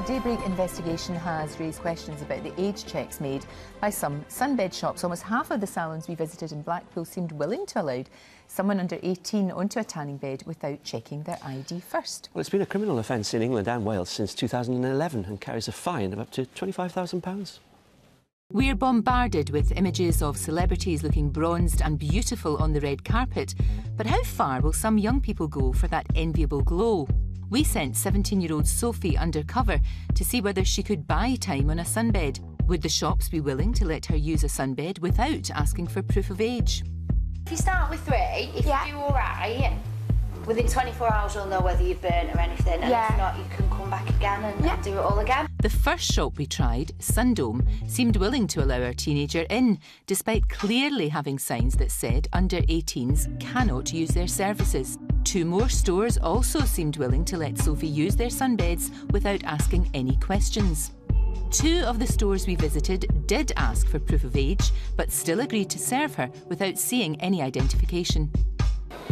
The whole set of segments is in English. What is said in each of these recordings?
A Daybreak investigation has raised questions about the age checks made by some sunbed shops. Almost half of the salons we visited in Blackpool seemed willing to allow someone under 18 onto a tanning bed without checking their ID first. Well, it's been a criminal offence in England and Wales since 2011 and carries a fine of up to £25,000. We're bombarded with images of celebrities looking bronzed and beautiful on the red carpet. But how far will some young people go for that enviable glow? We sent 17-year-old Sophie undercover to see whether she could buy time on a sunbed. Would the shops be willing to let her use a sunbed without asking for proof of age? If you start with 3, if you do all right, within 24 hours you'll know whether you've burnt or anything, and if not, you can come back again and do it all again. The first shop we tried, Sundome, seemed willing to allow our teenager in, despite clearly having signs that said under 18s cannot use their services. 2 more stores also seemed willing to let Sophie use their sunbeds without asking any questions. 2 of the stores we visited did ask for proof of age, but still agreed to serve her without seeing any identification.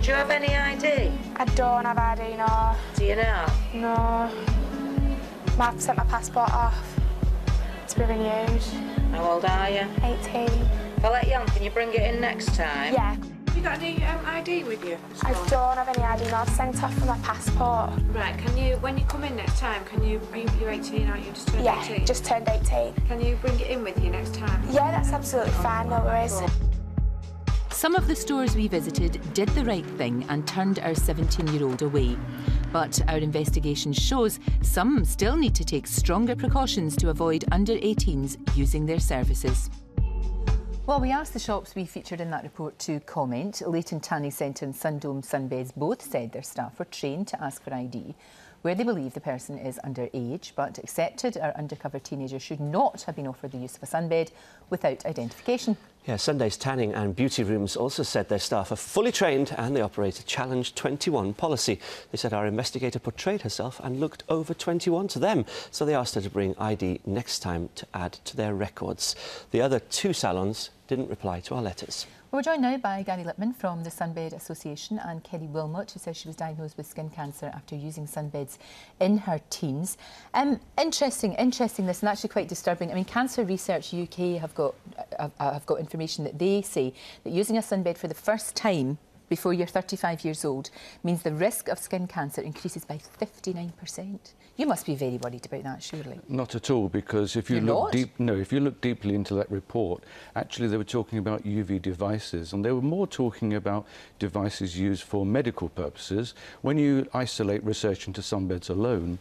Do you have any ID? I don't have ID, no. Do you know? No. I've sent my passport off to be renewed. How old are you? 18. If I let you on, can you bring it in next time? Yeah. Have you got any ID with you? I don't have any ID, no. I've sent off for my passport. Right, can you, when you come in next time, are you 18, aren't you? Just turned 18? Yeah, just turned 18. Can you bring it in with you next time? Yeah, that's absolutely fine, no worries. Some of the stores we visited did the right thing and turned our 17-year-old away. But our investigation shows some still need to take stronger precautions to avoid under 18s using their services. Well, we asked the shops we featured in that report to comment. Leighton Tanning Centre and Sundome Sunbeds both said their staff were trained to ask for ID where they believe the person is under age, but accepted our undercover teenager should not have been offered the use of a sunbed without identification. Yeah, Sunday's tanning and beauty rooms also said their staff are fully trained and they operate a Challenge 21 policy. They said our investigator portrayed herself and looked over 21 to them, so they asked her to bring ID next time to add to their records. The other 2 salons didn't reply to our letters. We're joined now by Gary Lipman from the Sunbed Association and Kelly Wilmot, who says she was diagnosed with skin cancer after using sunbeds in her teens. Interesting this, and actually quite disturbing. I mean, Cancer Research UK have got information that they say that using a sunbed for the first time before you're 35 years old means the risk of skin cancer increases by 59%. You must be very worried about that, surely. Not at all, because if you look if you look deeply into that report, actually they were talking about UV devices, and they were more talking about devices used for medical purposes. When you isolate research into sunbeds alone,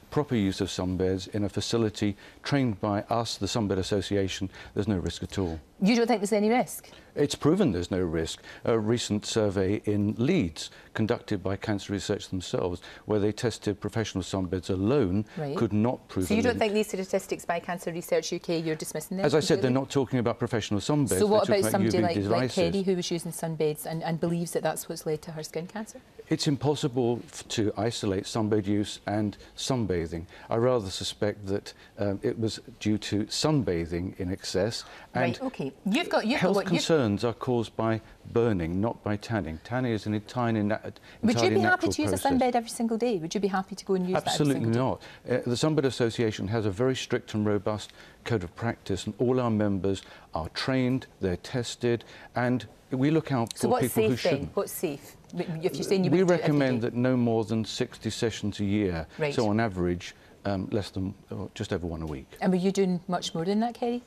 proper use of sunbeds in a facility trained by us, the Sunbed Association, there's no risk at all. You don't think there's any risk? It's proven there's no risk. A recent survey in Leeds, conducted by Cancer Research themselves, where they tested professional sunbeds alone, could not prove. So you don't think these statistics by Cancer Research UK, you're dismissing them? As I said, they're not talking about professional sunbeds. So what about somebody like Kerry, who was using sunbeds and believes that that's what's led to her skin cancer? It's impossible to isolate sunbed use and sunbathing. I rather suspect that it was due to sunbathing in excess. And health concerns are caused by burning, not by tanning. Tanning is an entirely natural process. Would you be happy to use a sunbed every single day? Would you be happy to go and use that every single day? Absolutely not. The Sunbed Association has a very strict and robust code of practice, and all our members are trained, they're tested, and we look out for people who shouldn't. What's safe? If you're saying we recommend that no more than 60 sessions a year. Right. So on average, less than just over 1 a week. And were you doing much more than that, Kerry?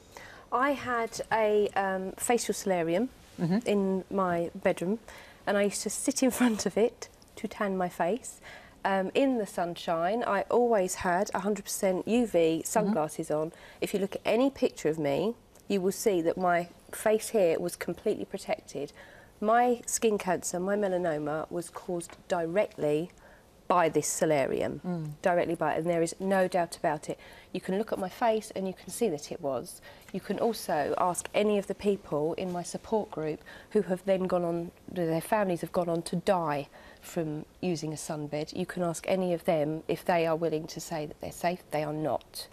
I had a facial solarium in my bedroom, and I used to sit in front of it to tan my face. In the sunshine, I always had 100% UV sunglasses on. If you look at any picture of me, you will see that my face here was completely protected. My skin cancer, my melanoma, was caused directly by this solarium, directly by it, and there is no doubt about it. You can look at my face and you can see that it was. You can also ask any of the people in my support group who have then gone on, their families have gone on to die from using a sunbed. You can ask any of them if they are willing to say that they're safe. They are not,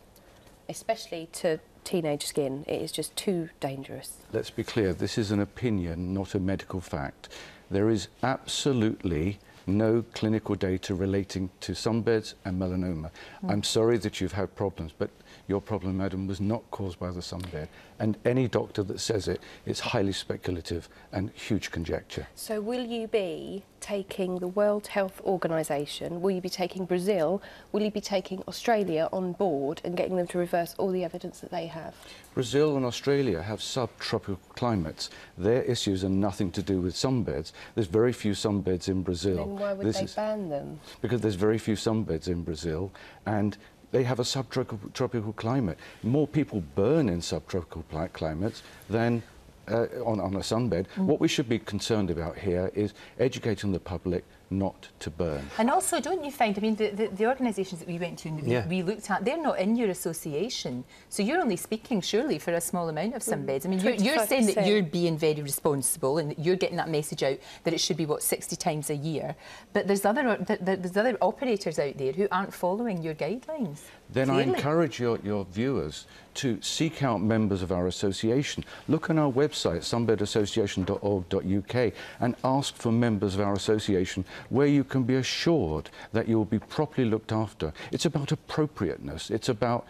especially to teenage skin. It is just too dangerous. Let's be clear, this is an opinion, not a medical fact. There is absolutely no clinical data relating to sunbeds and melanoma. I'm sorry that you've had problems, but your problem, madam, was not caused by the sunbed. And any doctor that says it, it's highly speculative and huge conjecture. So will you be taking the World Health Organization, will you be taking Brazil, will you be taking Australia on board and getting them to reverse all the evidence that they have? Brazil and Australia have subtropical climates. Their issues are nothing to do with sunbeds. There's very few sunbeds in Brazil. Then why would they ban them? Because there's very few sunbeds in Brazil, and they have a subtropical climate. More people burn in subtropical climates than on a sunbed. What we should be concerned about here is educating the public not to burn. And also, don't you find, I mean, the organisations that we went to and that we looked at, they're not in your association. So you're only speaking, surely, for a small amount of sunbeds. I mean, you're saying that you're being very responsible and that you're getting that message out that it should be, what, 60 times a year. But there's other operators out there who aren't following your guidelines. Then clearly. I encourage your viewers to seek out members of our association. Look on our website, sunbedassociation.org.uk, and ask for members of our association where you can be assured that you will be properly looked after. It's about appropriateness. It's about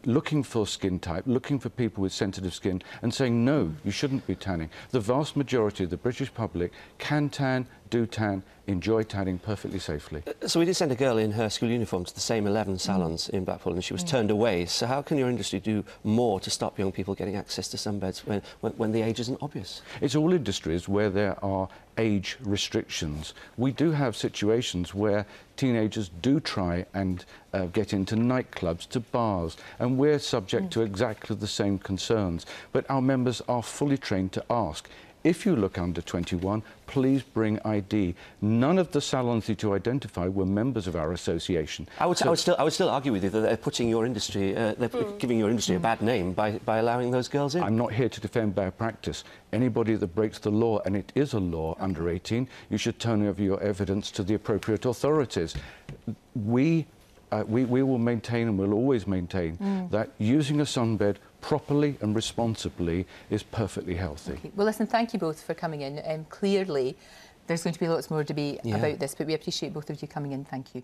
looking for skin type, looking for people with sensitive skin and saying, no, you shouldn't be tanning. The vast majority of the British public can tan, do tan, enjoy tanning perfectly safely. So we did send a girl in her school uniform to the same 11 salons in Blackpool and she was turned away. So how can your industry do more to stop young people getting access to sunbeds when the age isn't obvious? It's all industries where there are age restrictions. We do have situations where teenagers do try and get into nightclubs, to bars, and we're subject to exactly the same concerns. But our members are fully trained to ask, if you look under 21, please bring ID. None of the salons that you identify were members of our association. I would still argue with you that they're putting your industry, they're giving your industry a bad name by allowing those girls in. I'm not here to defend bad practice. Anybody that breaks the law, and it is a law under 18, you should turn over your evidence to the appropriate authorities. We will maintain and will always maintain that using a sunbed properly and responsibly is perfectly healthy. Okay. Well, listen, thank you both for coming in. Clearly, there's going to be lots more debate about this, but we appreciate both of you coming in. Thank you.